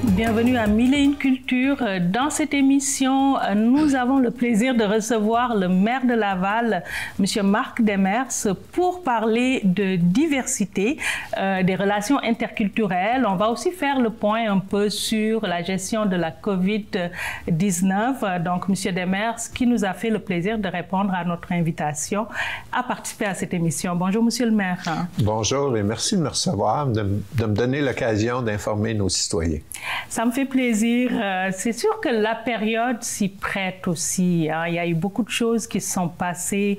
Bienvenue à Mille et une Culture. Dans cette émission, nous avons le plaisir de recevoir le maire de Laval, M. Marc Demers, pour parler de diversité, des relations interculturelles. On va aussi faire le point un peu sur la gestion de la COVID-19. Donc, M. Demers, qui nous a fait le plaisir de répondre à notre invitation à participer à cette émission. Bonjour, Monsieur le maire. Bonjour et merci de me recevoir, de me donner l'occasion d'informer nos citoyens. Ça me fait plaisir. C'est sûr que la période s'y prête aussi. Hein. Il y a eu beaucoup de choses qui se sont passées.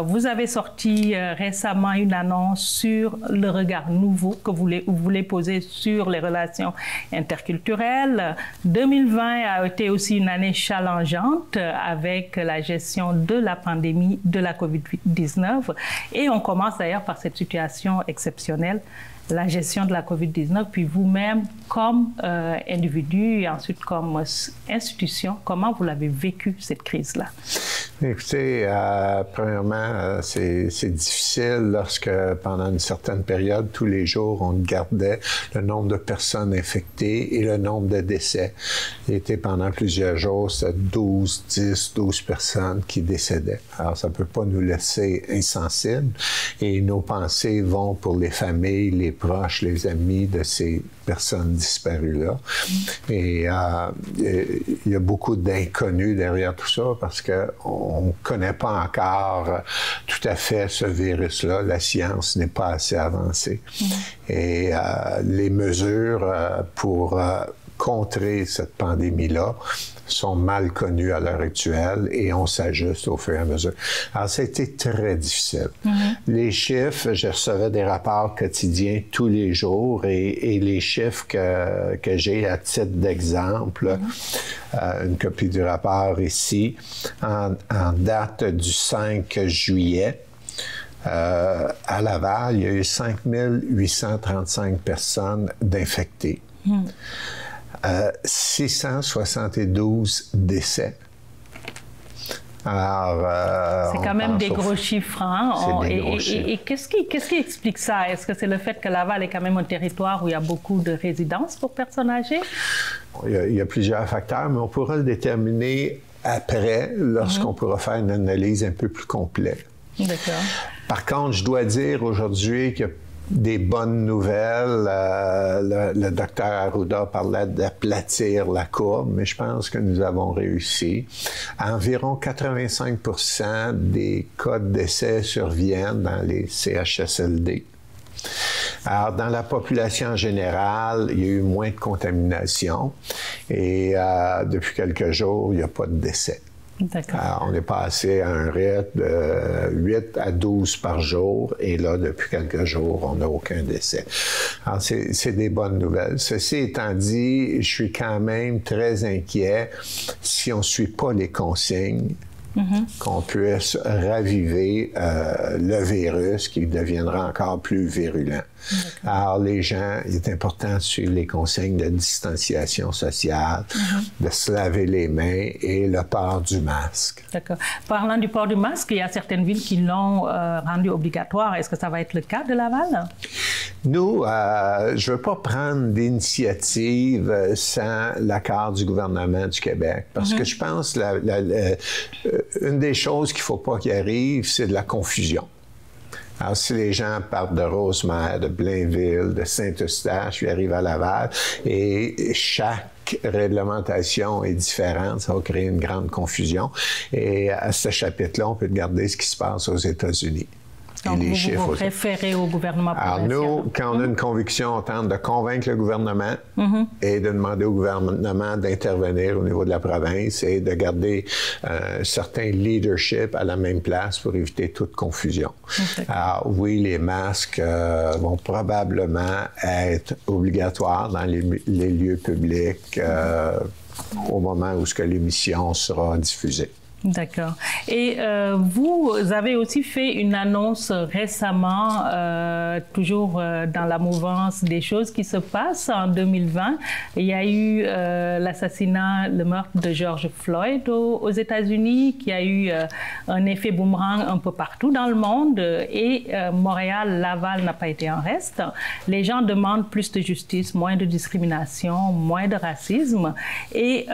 Vous avez sorti récemment une annonce sur le regard nouveau que vous voulez poser sur les relations interculturelles. 2020 a été aussi une année challengeante avec la gestion de la pandémie de la COVID-19. Et on commence d'ailleurs par cette situation exceptionnelle, la gestion de la COVID-19, puis vous-même, comme individu et ensuite comme institution, comment vous l'avez vécu, cette crise-là? Écoutez, premièrement, c'est difficile lorsque, pendant une certaine période, tous les jours, on gardait le nombre de personnes infectées et le nombre de décès. Il était pendant plusieurs jours, c'était 12 personnes qui décédaient. Alors, ça ne peut pas nous laisser insensibles et nos pensées vont pour les familles, les proches, les amis de ces personnes disparues-là. Et il y a beaucoup d'inconnus derrière tout ça parce qu'on ne connaît pas encore tout à fait ce virus-là. La science n'est pas assez avancée. Et les mesures pour contrer cette pandémie-là sont mal connues à l'heure actuelle et on s'ajuste au fur et à mesure. Alors, ça a été très difficile. Les chiffres, je recevais des rapports quotidiens tous les jours et les chiffres que j'ai à titre d'exemple, une copie du rapport ici, en date du 5 juillet, à Laval, il y a eu 5 835 personnes d'infectées. 672 décès. Alors, c'est quand même des gros chiffres. Hein? Et qu'est-ce qui explique ça? Est-ce que c'est le fait que Laval est quand même un territoire où il y a beaucoup de résidences pour personnes âgées? Il y a plusieurs facteurs, mais on pourra le déterminer après, lorsqu'on pourra faire une analyse un peu plus complète. D'accord. Par contre, je dois dire aujourd'hui que des bonnes nouvelles. Le docteur Arruda parlait d'aplatir la courbe, mais je pense que nous avons réussi. Environ 85% des cas de décès surviennent dans les CHSLD. Alors, dans la population en général, il y a eu moins de contamination et depuis quelques jours, il n'y a pas de décès. Alors, on est passé à un rythme de 8 à 12 par jour et là, depuis quelques jours, on n'a aucun décès. Alors, c'est des bonnes nouvelles. Ceci étant dit, je suis quand même très inquiet si on ne suit pas les consignes. Qu'on puisse raviver le virus qui deviendra encore plus virulent. Alors, les gens, il est important de suivre les consignes de distanciation sociale, de se laver les mains et le port du masque. D'accord. Parlant du port du masque, il y a certaines villes qui l'ont rendu obligatoire. Est-ce que ça va être le cas de Laval? Nous, je ne veux pas prendre d'initiative sans l'accord du gouvernement du Québec, parce que je pense une des choses qu'il ne faut pas qu'il arrive, c'est de la confusion. Alors, si les gens partent de Rosemère, de Blainville, de Saint-Eustache, puis arrivent à Laval, et chaque réglementation est différente, ça va créer une grande confusion. Et à ce chapitre-là, on peut regarder ce qui se passe aux États-Unis. Donc, vous préférez au gouvernement provincial? Alors, nous, quand on a une conviction, on tente de convaincre le gouvernement et de demander au gouvernement d'intervenir au niveau de la province et de garder un certain leadership à la même place pour éviter toute confusion. Alors, oui, les masques vont probablement être obligatoires dans les lieux publics au moment où l'émission sera diffusée. D'accord. Et vous avez aussi fait une annonce récemment, toujours dans la mouvance des choses qui se passent en 2020. Il y a eu l'assassinat, le meurtre de George Floyd aux États-Unis, qui a eu un effet boomerang un peu partout dans le monde. Et Montréal, Laval n'a pas été en reste. Les gens demandent plus de justice, moins de discrimination, moins de racisme. Et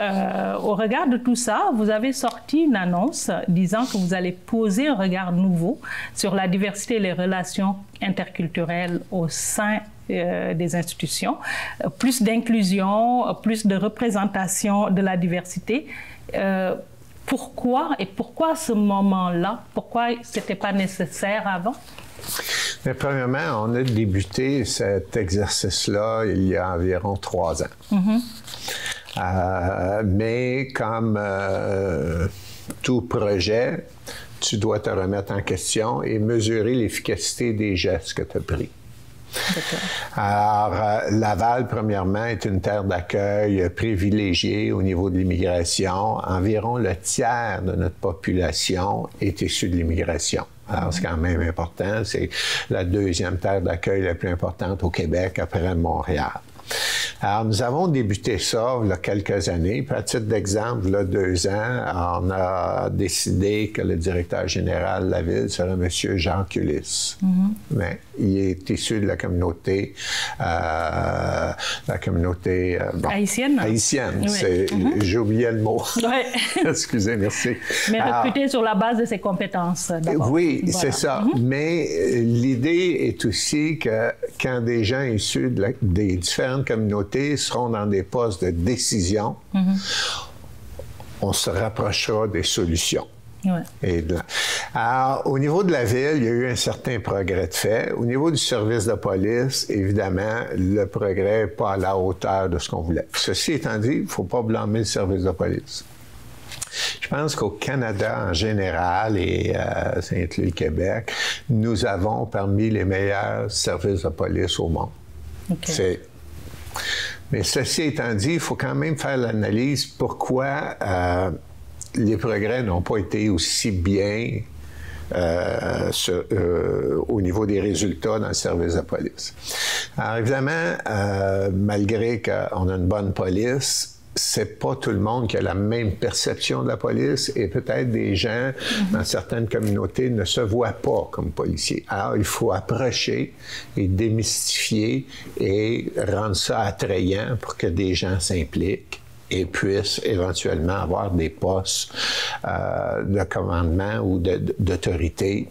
au regard de tout ça, vous avez sorti une annonce disant que vous allez poser un regard nouveau sur la diversité et les relations interculturelles au sein des institutions, plus d'inclusion, plus de représentation de la diversité. Pourquoi ce moment-là? Pourquoi ce n'était pas nécessaire avant? Mais premièrement, on a débuté cet exercice-là il y a environ 3 ans. Mais comme tout projet, tu dois te remettre en question et mesurer l'efficacité des gestes que tu as pris. Alors, Laval, premièrement, est une terre d'accueil privilégiée au niveau de l'immigration. Environ le tiers de notre population est issue de l'immigration. Alors, c'est quand même important. C'est la 2e terre d'accueil la plus importante au Québec après Montréal. Alors, nous avons débuté ça il y a quelques années. Puis, à titre d'exemple, il y a 2 ans, on a décidé que le directeur général de la ville serait M. Jean Ulysse. Mais il est issu de la communauté haïtienne. Haïtienne. Oui. J'ai oublié le mot. Oui. Excusez, merci. Mais recruté sur la base de ses compétences, d'abord. Oui, voilà. C'est ça. Mais l'idée est aussi que quand des gens issus des différentes communautés seront dans des postes de décision, on se rapprochera des solutions. Ouais. Alors, au niveau de la ville, il y a eu un certain progrès de fait. Au niveau du service de police, évidemment, le progrès n'est pas à la hauteur de ce qu'on voulait. Ceci étant dit, il ne faut pas blâmer le service de police. Je pense qu'au Canada en général, et ça inclut le Québec, nous avons parmi les meilleurs services de police au monde. Okay. Mais ceci étant dit, il faut quand même faire l'analyse pourquoi les progrès n'ont pas été aussi bien au niveau des résultats dans le service de police. Alors évidemment, malgré qu'on a une bonne police, c'est pas tout le monde qui a la même perception de la police et peut-être des gens dans certaines communautés ne se voient pas comme policiers. Alors, il faut approcher et démystifier et rendre ça attrayant pour que des gens s'impliquent et puissent éventuellement avoir des postes de commandement ou d'autorité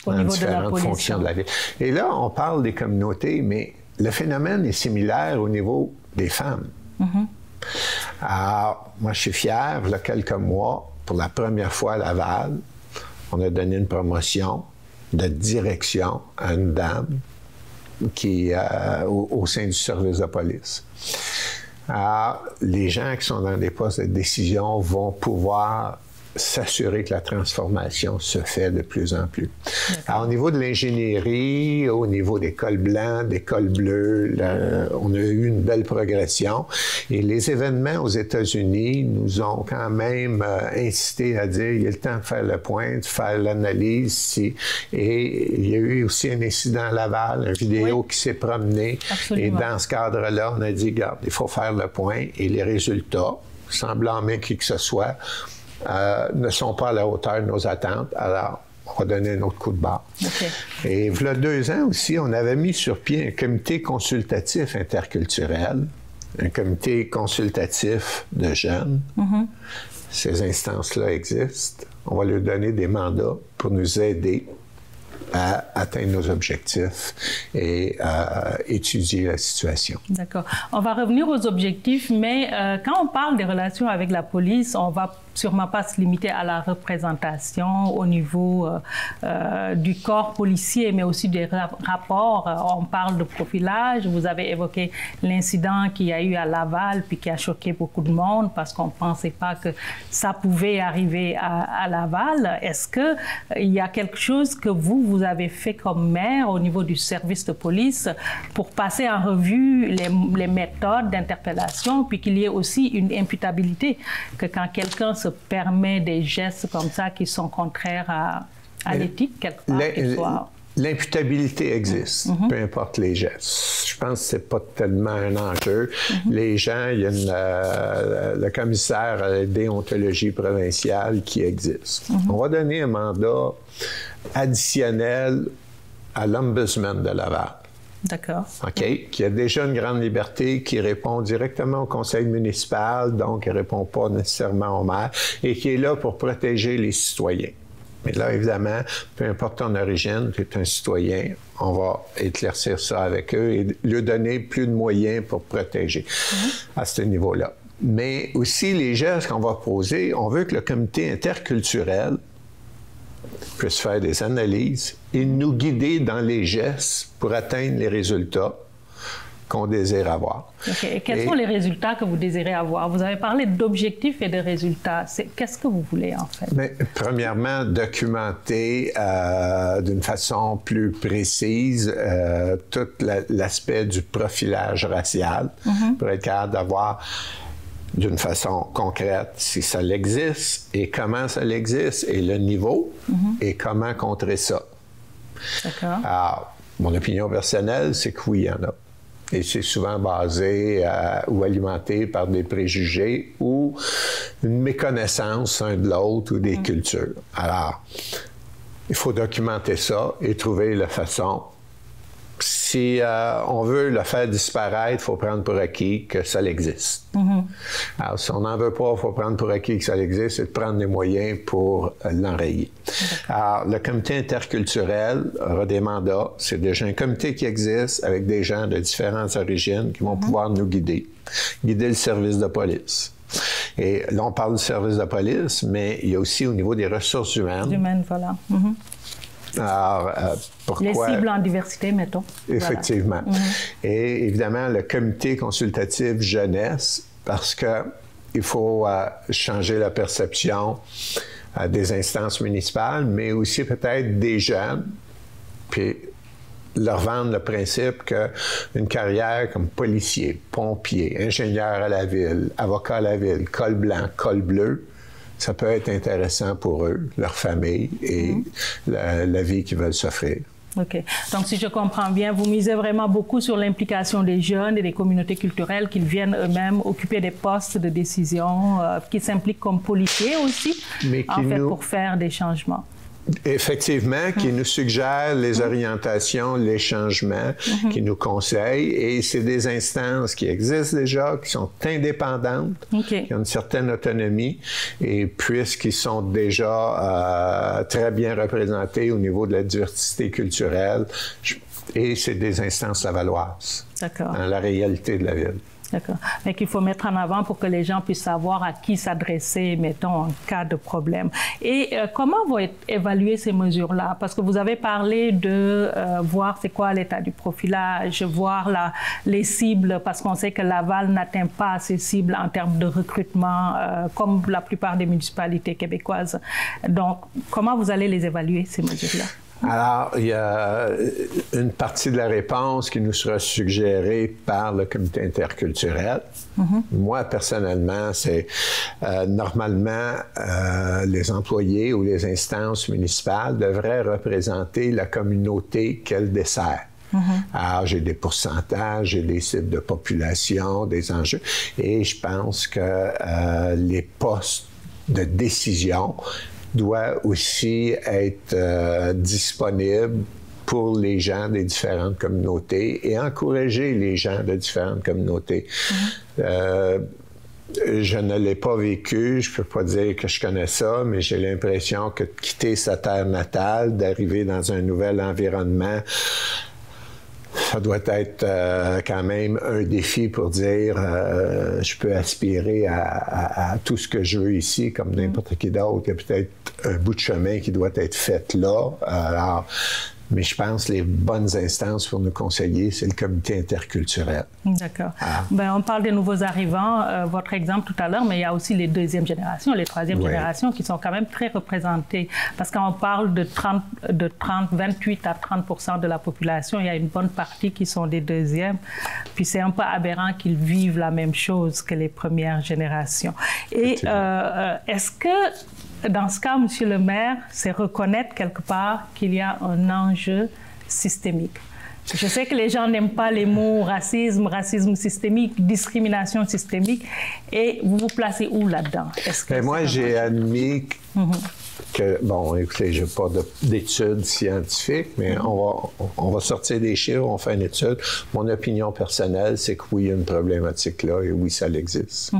dans différentes fonctions de la ville. Et là, on parle des communautés, mais le phénomène est similaire au niveau des femmes. Alors, moi, je suis fier, il y a quelques mois, pour la première fois à Laval, on a donné une promotion de direction à une dame qui au sein du service de police. Alors, les gens qui sont dans des postes de décision vont pouvoir s'assurer que la transformation se fait de plus en plus. Alors, au niveau de l'ingénierie, au niveau des cols blancs, des cols bleus, on a eu une belle progression. Et les événements aux États-Unis nous ont quand même incité à dire il y a le temps de faire le point, de faire l'analyse ici. Et il y a eu aussi un incident à Laval, une vidéo qui s'est promenée. Absolument. Et dans ce cadre-là, on a dit, regarde, il faut faire le point. Et les résultats, sans blâmer qui que ce soit, ne sont pas à la hauteur de nos attentes. Alors, on va donner un autre coup de barre. Okay. Et il y a 2 ans aussi, on avait mis sur pied un comité consultatif interculturel, un comité consultatif de jeunes. Ces instances-là existent. On va leur donner des mandats pour nous aider à atteindre nos objectifs et étudier la situation. D'accord. On va revenir aux objectifs, mais quand on parle des relations avec la police, on va sûrement pas se limiter à la représentation au niveau du corps policier, mais aussi des rapports. On parle de profilage. Vous avez évoqué l'incident qu'il y a eu à Laval, puis qui a choqué beaucoup de monde parce qu'on ne pensait pas que ça pouvait arriver à Laval. Est-ce qu'il y a quelque chose que vous vous avez fait comme maire au niveau du service de police pour passer en revue les méthodes d'interpellation, puis qu'il y ait aussi une imputabilité, que quand quelqu'un se permet des gestes comme ça qui sont contraires à l'éthique, quelque part, qu'il soit... L'imputabilité existe, peu importe les gestes. Je pense que c'est pas tellement un enjeu. Les gens, il y a le commissaire à la déontologie provinciale qui existe. On va donner un mandat additionnel à l'Ombudsman de Laval. D'accord. OK? Qui a déjà une grande liberté, qui répond directement au conseil municipal, donc qui ne répond pas nécessairement au maire, et qui est là pour protéger les citoyens. Mais là, évidemment, peu importe ton origine, tu es un citoyen, on va éclaircir ça avec eux et lui donner plus de moyens pour protéger à ce niveau-là. Mais aussi, les gestes qu'on va poser, on veut que le comité interculturel puisse faire des analyses et nous guider dans les gestes pour atteindre les résultats qu'on désire avoir. Okay. Et quels sont les résultats que vous désirez avoir? Vous avez parlé d'objectifs et de résultats. Qu'est-ce que vous voulez, en fait? Bien, premièrement, documenter d'une façon plus précise tout l'aspect du profilage racial pour être capable d'avoir d'une façon concrète si ça existe et comment ça existe et le niveau et comment contrer ça. D'accord. Alors, mon opinion personnelle, c'est que oui, il y en a. Et c'est souvent basé ou alimenté par des préjugés ou une méconnaissance l'un de l'autre ou des cultures. Alors, il faut documenter ça et trouver la façon. Si on veut le faire disparaître, il faut prendre pour acquis que ça existe. Alors, si on n'en veut pas, il faut prendre pour acquis que ça existe et de prendre les moyens pour l'enrayer. Alors, le comité interculturel aura des mandats. C'est déjà un comité qui existe avec des gens de différentes origines qui vont pouvoir nous guider le service de police. Et là, on parle du service de police, mais il y a aussi au niveau des ressources humaines. Voilà. Alors, pourquoi... Les cibles en diversité, mettons. Effectivement. Voilà. Et évidemment, le comité consultatif jeunesse, parce qu'il faut changer la perception des instances municipales, mais aussi peut-être des jeunes, puis leur vendre le principe qu'une carrière comme policier, pompier, ingénieur à la ville, avocat à la ville, col blanc, col bleu, ça peut être intéressant pour eux, leur famille et la vie qu'ils veulent s'offrir. OK. Donc, si je comprends bien, vous misez vraiment beaucoup sur l'implication des jeunes et des communautés culturelles, qu'ils viennent eux-mêmes occuper des postes de décision, qui s'impliquent comme policiers aussi, pour faire des changements. Effectivement, qui nous suggèrent les orientations, les changements, qui nous conseillent. Et c'est des instances qui existent déjà, qui sont indépendantes, qui ont une certaine autonomie. Et puisqu'ils sont déjà très bien représentés au niveau de la diversité culturelle, et c'est des instances lavalloises dans la réalité de la ville. D'accord. Mais qu'il faut mettre en avant pour que les gens puissent savoir à qui s'adresser, mettons, en cas de problème. Et comment vont être évaluées ces mesures-là? Parce que vous avez parlé de voir c'est quoi l'état du profilage, voir les cibles, parce qu'on sait que Laval n'atteint pas ses cibles en termes de recrutement, comme la plupart des municipalités québécoises. Donc, comment vous allez les évaluer, ces mesures-là? Alors, il y a une partie de la réponse qui nous sera suggérée par le comité interculturel. Moi, personnellement, c'est normalement les employés ou les instances municipales devraient représenter la communauté qu'elles desservent. Alors, j'ai des pourcentages, j'ai des cibles de population, des enjeux, et je pense que les postes de décision doit aussi être disponible pour les gens des différentes communautés et encourager les gens de différentes communautés. Je ne l'ai pas vécu, je ne peux pas dire que je connais ça, mais j'ai l'impression que de quitter sa terre natale, d'arriver dans un nouvel environnement, ça doit être quand même un défi pour dire je peux aspirer à tout ce que je veux ici, comme n'importe qui d'autre. Il y a peut-être un bout de chemin qui doit être fait là. Alors, Mais je pense que les bonnes instances pour nous conseiller, c'est le comité interculturel. D'accord. Ben, on parle des nouveaux arrivants, votre exemple tout à l'heure, mais il y a aussi les deuxièmes générations, les troisièmes générations qui sont quand même très représentées. Parce qu'on parle de 28 à 30% de la population, il y a une bonne partie qui sont des deuxièmes. Puis c'est un peu aberrant qu'ils vivent la même chose que les premières générations. Et est-ce que, dans ce cas, Monsieur le maire, c'est reconnaître quelque part qu'il y a un enjeu systémique? Je sais que les gens n'aiment pas les mots racisme, racisme systémique, discrimination systémique. Et vous vous placez où là-dedans? Moi, j'ai admis que, bon, écoutez, je n'ai pas d'études scientifiques, mais on va sortir des chiffres, on fait une étude. Mon opinion personnelle, c'est que oui, il y a une problématique là et oui, ça existe.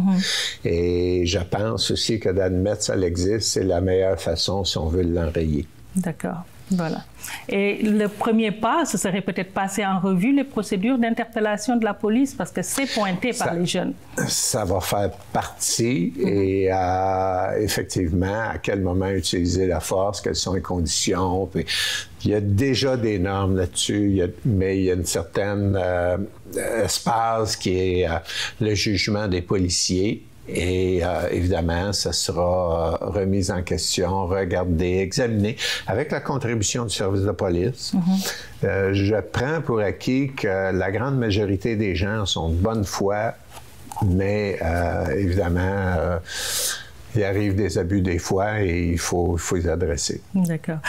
Et je pense aussi que d'admettre que ça existe, c'est la meilleure façon si on veut l'enrayer. D'accord. Voilà. Et le premier pas, ce serait peut-être passer en revue les procédures d'interpellation de la police parce que c'est pointé par les jeunes. Ça va faire partie et effectivement, à quel moment utiliser la force, quelles sont les conditions. Puis, il y a déjà des normes là-dessus, mais il y a une certaine espace qui est le jugement des policiers. Et évidemment, ça sera remis en question, regardé, examiné avec la contribution du service de police. Je prends pour acquis que la grande majorité des gens sont de bonne foi, mais évidemment, il arrive des abus des fois et il faut les adresser. D'accord.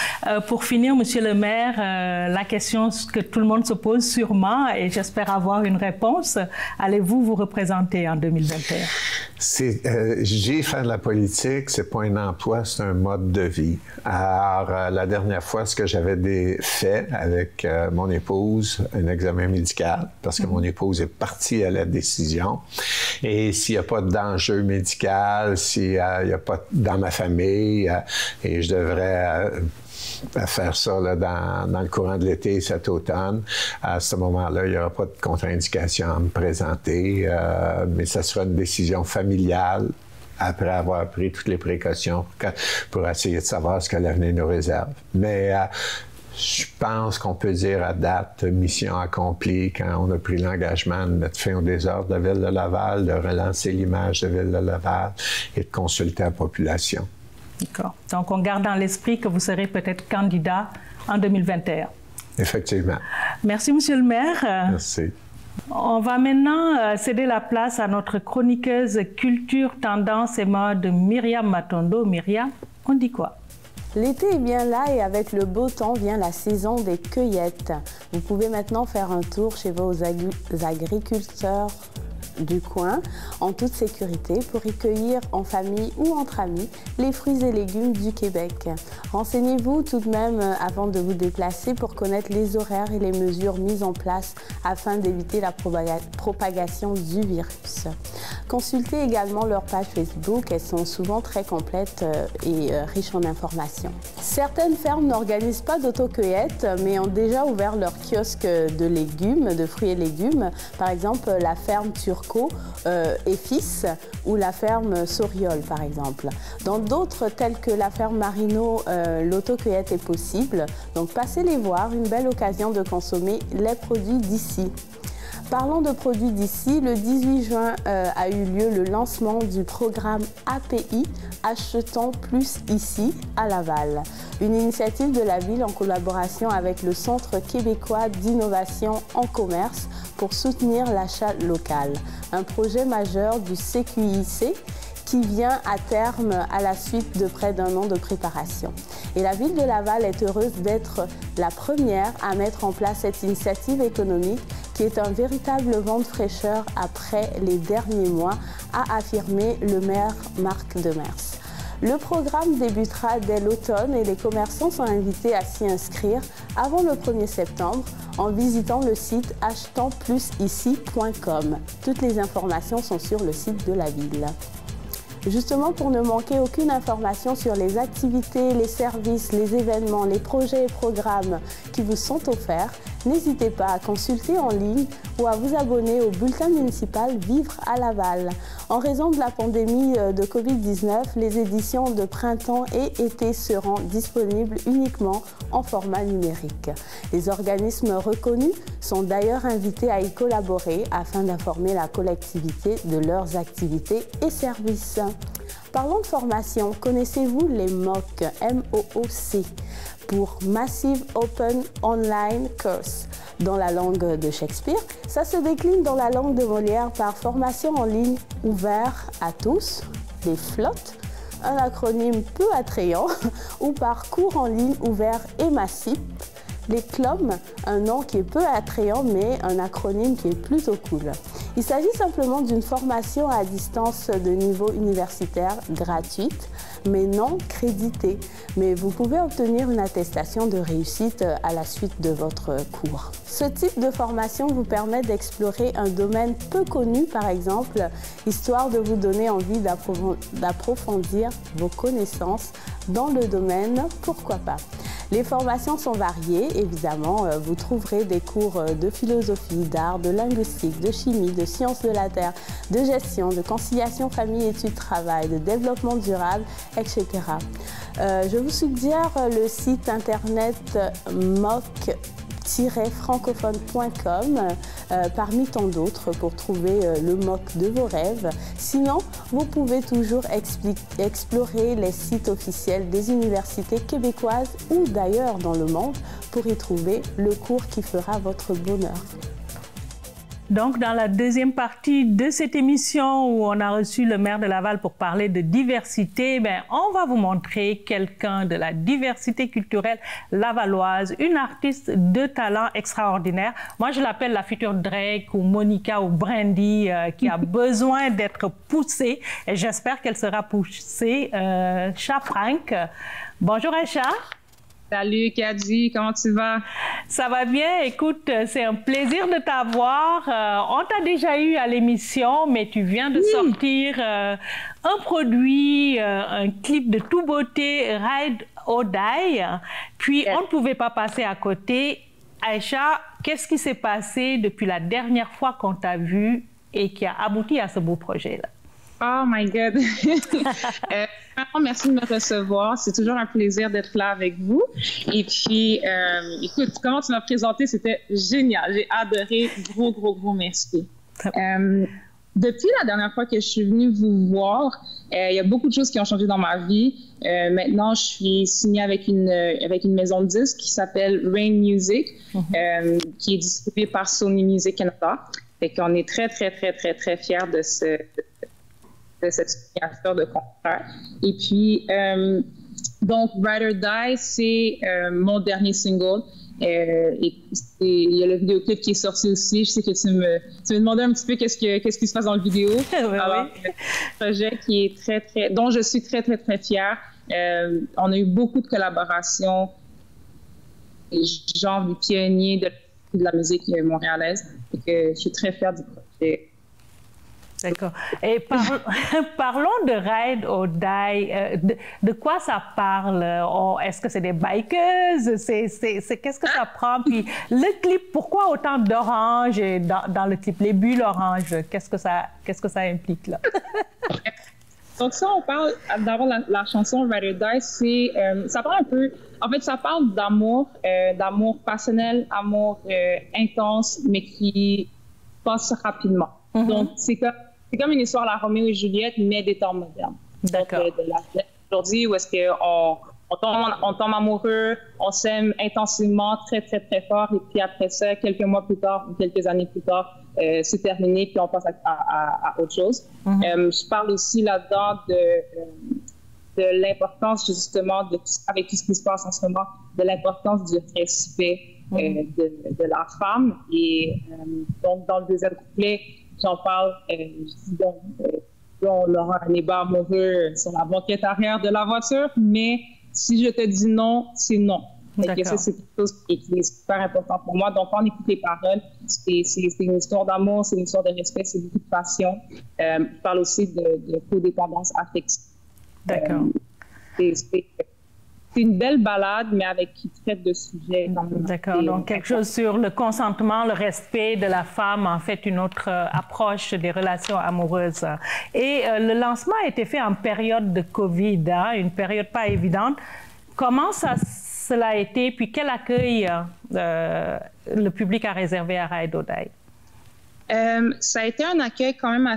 Pour finir, Monsieur le maire, la question que tout le monde se pose sûrement, et j'espère avoir une réponse, allez-vous vous représenter en 2021? J'ai fait de la politique, c'est pas un emploi, c'est un mode de vie. Alors, la dernière fois, ce que j'avais fait avec mon épouse, un examen médical, parce que mon épouse est partie à la décision. Et s'il n'y a pas d'enjeu médical, s'il n'y a pas dans ma famille, et je devrais faire ça là, dans le courant de l'été, cet automne. À ce moment-là, il n'y aura pas de contre-indication à me présenter, mais ça sera une décision familiale après avoir pris toutes les précautions pour essayer de savoir ce que l'avenir nous réserve. Mais je pense qu'on peut dire à date, mission accomplie, quand on a pris l'engagement de mettre fin au désordre de la ville de Laval, de relancer l'image de la ville de Laval et de consulter la population. D'accord. Donc, on garde dans l'esprit que vous serez peut-être candidat en 2021. Effectivement. Merci, Monsieur le maire. Merci. On va maintenant céder la place à notre chroniqueuse culture, tendance et mode, Myriam Matondo. Myriam, on dit quoi? L'été est bien là et avec le beau temps vient la saison des cueillettes. Vous pouvez maintenant faire un tour chez vos agriculteurs du coin en toute sécurité pour y cueillir en famille ou entre amis les fruits et légumes du Québec. Renseignez-vous tout de même avant de vous déplacer pour connaître les horaires et les mesures mises en place afin d'éviter la propagation du virus. Consultez également leur page Facebook, elles sont souvent très complètes et riches en informations. Certaines fermes n'organisent pas d'autocueillette mais ont déjà ouvert leur kiosque de légumes, de fruits et légumes. Par exemple, la ferme Turcot et Fils ou la ferme Soriol par exemple. Dans d'autres telles que la ferme Marino, l'autocueillette est possible. Donc passez les voir, une belle occasion de consommer les produits d'ici. Parlons de produits d'ici, le 18 juin a eu lieu le lancement du programme API Achetons plus ici à Laval. Une initiative de la ville en collaboration avec le Centre québécois d'innovation en commerce pour soutenir l'achat local. Un projet majeur du CQIC qui vient à terme à la suite de près d'un an de préparation. Et la ville de Laval est heureuse d'être la première à mettre en place cette initiative économique qui est un véritable vent de fraîcheur après les derniers mois, a affirmé le maire Marc Demers. Le programme débutera dès l'automne et les commerçants sont invités à s'y inscrire avant le 1er septembre en visitant le site achetonsplus-ici.com. Toutes les informations sont sur le site de la ville. Justement, pour ne manquer aucune information sur les activités, les services, les événements, les projets et programmes qui vous sont offerts, n'hésitez pas à consulter en ligne ou à vous abonner au bulletin municipal Vivre à Laval. En raison de la pandémie de Covid-19, les éditions de printemps et été seront disponibles uniquement en format numérique. Les organismes reconnus sont d'ailleurs invités à y collaborer afin d'informer la collectivité de leurs activités et services. Parlons de formation. Connaissez-vous les MOOC, M-O-O-C, pour Massive Open Online Course dans la langue de Shakespeare? Ça se décline dans la langue de Molière par formation en ligne ouvert à tous, les flottes, un acronyme peu attrayant, ou par cours en ligne ouvert et massif, les CLOM, un nom qui est peu attrayant mais un acronyme qui est plutôt cool. Il s'agit simplement d'une formation à distance de niveau universitaire gratuite, mais non créditée. Mais vous pouvez obtenir une attestation de réussite à la suite de votre cours. Ce type de formation vous permet d'explorer un domaine peu connu, par exemple, histoire de vous donner envie d'approfondir vos connaissances dans le domaine, pourquoi pas. Les formations sont variées, évidemment. Vous trouverez des cours de philosophie, d'art, de linguistique, de chimie, de sciences de la terre, de gestion, de conciliation famille-études-travail, de développement durable, etc. Je vous suggère le site internet moc-francophone.com parmi tant d'autres pour trouver le MOOC de vos rêves. Sinon, vous pouvez toujours explorer les sites officiels des universités québécoises ou d'ailleurs dans le monde pour y trouver le cours qui fera votre bonheur. Donc, dans la deuxième partie de cette émission où on a reçu le maire de Laval pour parler de diversité, on va vous montrer quelqu'un de la diversité culturelle lavalloise, une artiste de talent extraordinaire. Moi, je l'appelle la future Drake ou Monica ou Brandy qui a besoin d'être poussée et j'espère qu'elle sera poussée. Aisha Frank. Bonjour Aisha. Salut Kadji, comment tu vas? Ça va bien. Écoute, c'est un plaisir de t'avoir. On t'a déjà eu à l'émission, mais tu viens de sortir un produit, un clip de toute beauté, Ride or Die. Puis on ne pouvait pas passer à côté. Aisha, qu'est-ce qui s'est passé depuis la dernière fois qu'on t'a vu et qui a abouti à ce beau projet-là? Oh my God! Merci de me recevoir. C'est toujours un plaisir d'être là avec vous. Et puis, écoute, comment tu m'as présenté, c'était génial. J'ai adoré. Gros merci. Depuis la dernière fois que je suis venue vous voir, il y a beaucoup de choses qui ont changé dans ma vie. Maintenant, je suis signée avec une maison de disques qui s'appelle Rain Music, qui est distribuée par Sony Music Canada. Fait qu'on est très fiers de cette signature de contrat. Et puis, donc, Ride or Die, c'est mon dernier single. Et il y a le vidéoclip qui est sorti aussi. Je sais que tu me demandais un petit peu qu'est-ce qui se passe dans le vidéo. Alors, un projet qui est dont je suis très fière. On a eu beaucoup de collaborations, genre des pionniers de la musique montréalaise. Et que je suis très fière du projet. D'accord. Et parlons de Ride or Die. De quoi ça parle? Est-ce que c'est des bikers? Qu'est-ce que ça prend? Puis le clip, pourquoi autant d'orange dans le clip? Les bulles oranges, qu'est-ce que ça implique là? Donc ça, on parle d'abord la chanson Ride or Die, ça parle un peu. En fait, ça parle d'amour passionnel, amour intense, mais qui passe rapidement. Donc c'est comme une histoire la Roméo et Juliette, mais des temps modernes. D'accord. Aujourd'hui, où est-ce qu'on tombe amoureux, on s'aime intensivement, très fort, et puis après ça, quelques mois plus tard, ou quelques années plus tard, c'est terminé, puis on passe à autre chose. Je parle aussi là-dedans de l'importance, justement, avec tout ce qui se passe en ce moment, de l'importance du respect de la femme. Et donc, dans le deuxième couplet, j'en parle, on aura un débat amoureux sur la banquette arrière de la voiture, mais si je te dis non, c'est non. Et ça, c'est quelque chose qui est super important pour moi. Donc, quand on écoute les paroles, c'est une histoire d'amour, c'est une histoire de respect, c'est beaucoup de passion. Je parle aussi de codépendance affective. D'accord. une belle balade, mais qui traite de sujets. D'accord, donc quelque chose sur le consentement, le respect de la femme, en fait, une autre approche des relations amoureuses. Et le lancement a été fait en période de Covid, hein, une période pas évidente. Comment cela a été, puis quel accueil le public a réservé à Ride or Die? Ça a été un accueil quand même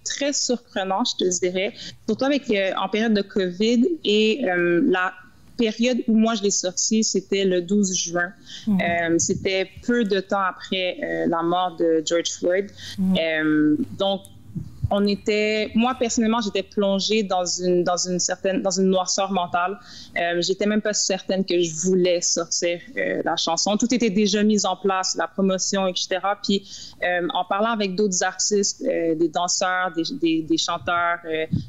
très surprenant, je te dirais, surtout en période de COVID et la période où moi je l'ai sorti, c'était le 12 juin. C'était peu de temps après la mort de George Floyd. Donc, moi personnellement, j'étais plongée dans une noirceur mentale. J'étais même pas certaine que je voulais sortir la chanson. Tout était déjà mis en place, la promotion, etc. Puis en parlant avec d'autres artistes, des danseurs, des chanteurs,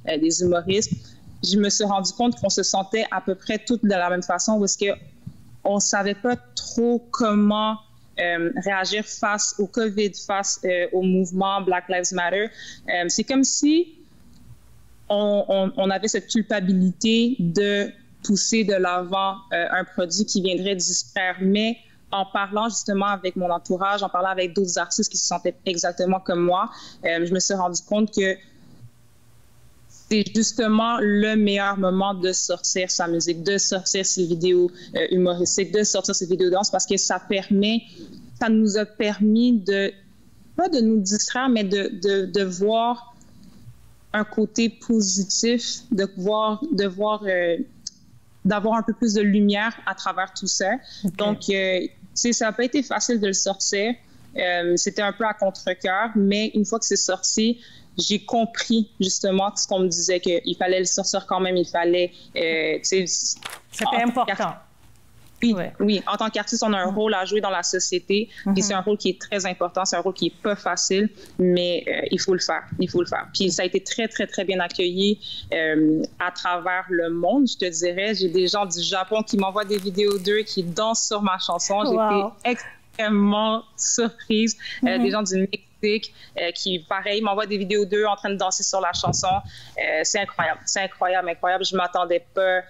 des humoristes, je me suis rendu compte qu'on se sentait à peu près toutes de la même façon, parce qu'on savait pas trop comment réagir face au COVID, face au mouvement Black Lives Matter. C'est comme si on avait cette culpabilité de pousser de l'avant un produit qui viendrait distraire. Mais en parlant justement avec mon entourage, en parlant avec d'autres artistes qui se sentaient exactement comme moi, je me suis rendu compte que c'est justement le meilleur moment de sortir sa musique, de sortir ses vidéos humoristiques, de sortir ses vidéos danse, parce que ça nous a permis pas de nous distraire, mais de voir un côté positif, d'avoir un peu plus de lumière à travers tout ça. Okay. Donc, ça n'a pas été facile de le sortir. C'était un peu à contre-cœur, mais une fois que c'est sorti, j'ai compris justement ce qu'on me disait, qu'il fallait le sortir quand même, il fallait... C'était important. Oui, en tant qu'artiste, on a un rôle à jouer dans la société, puis c'est un rôle qui est très important, c'est un rôle qui est pas facile, mais il faut le faire, Puis ça a été très, très, très bien accueilli à travers le monde, je te dirais. J'ai des gens du Japon qui m'envoient des vidéos d'eux, qui dansent sur ma chanson. J'ai été extrêmement surprise. Des gens du Mexique qui, pareil, m'envoient des vidéos d'eux en train de danser sur la chanson. C'est incroyable. Je m'attendais pas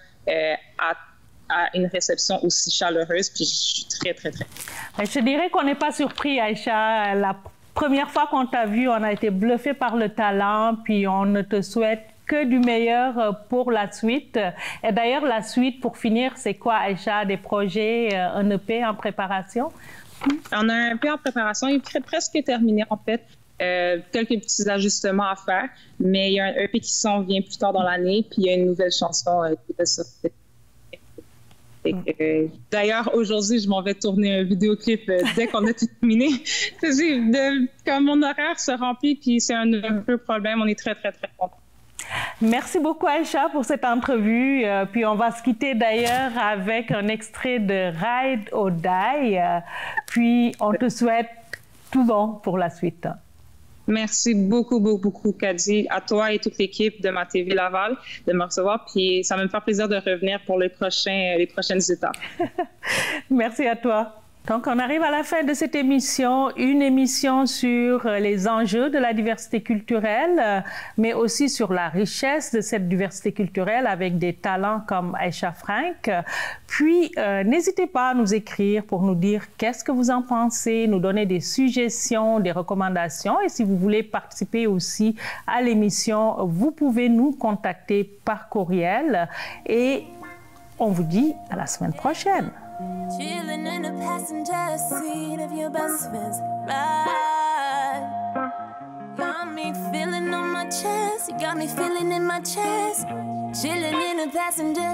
à une réception aussi chaleureuse, puis je suis très, très, très... Je dirais qu'on n'est pas surpris, Aïcha. La première fois qu'on t'a vu, on a été bluffé par le talent, puis on ne te souhaite que du meilleur pour la suite. Et d'ailleurs, la suite, pour finir, c'est quoi, Aïcha? Des projets, un EP en préparation? On a un EP en préparation, il est presque terminé, en fait. Quelques petits ajustements à faire, mais il y a un EP qui s'en vient plus tard dans l'année, puis il y a une nouvelle chanson qui va sortir. D'ailleurs, aujourd'hui, je m'en vais tourner un vidéoclip dès qu'on a terminé. Comme mon horaire se remplit, puis c'est un peu problème, on est très, très, très contents. Merci beaucoup, Aïcha, pour cette entrevue. Puis on va se quitter d'ailleurs avec un extrait de Ride or Die. Puis on te souhaite tout bon pour la suite. Merci beaucoup, Kadi, à toi et toute l'équipe de Ma TV Laval de me recevoir. Puis ça va me faire plaisir de revenir pour les prochaines étapes. Merci à toi. Donc, on arrive à la fin de cette émission, une émission sur les enjeux de la diversité culturelle, mais aussi sur la richesse de cette diversité culturelle avec des talents comme Aïcha Frank. Puis, n'hésitez pas à nous écrire pour nous dire qu'est-ce que vous en pensez, nous donner des suggestions, des recommandations. Et si vous voulez participer aussi à l'émission, vous pouvez nous contacter par courriel. Et on vous dit à la semaine prochaine. Chilling in the passenger seat of your best friend's ride. Got me feeling on my chest. You got me feeling in my chest. Chilling in the passenger,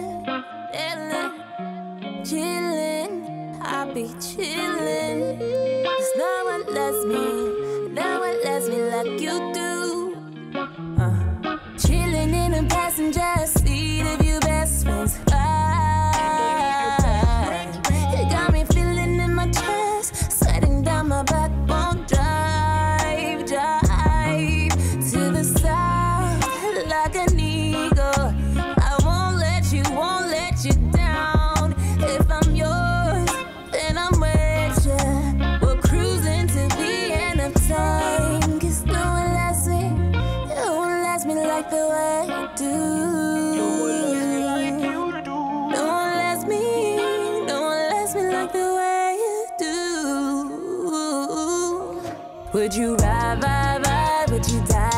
chilling. I be chilling. 'Cause no one loves me like you do. Chilling in the passenger seat of your best friend's ride. My backbone, drive to the south like an eagle. I won't let you down. If I'm yours, then I'm with you. We're cruising to the end of time. 'Cause no one loves me like the way you do. No one kiss me like the way you do? Would you ride, ride, ride? Would you die?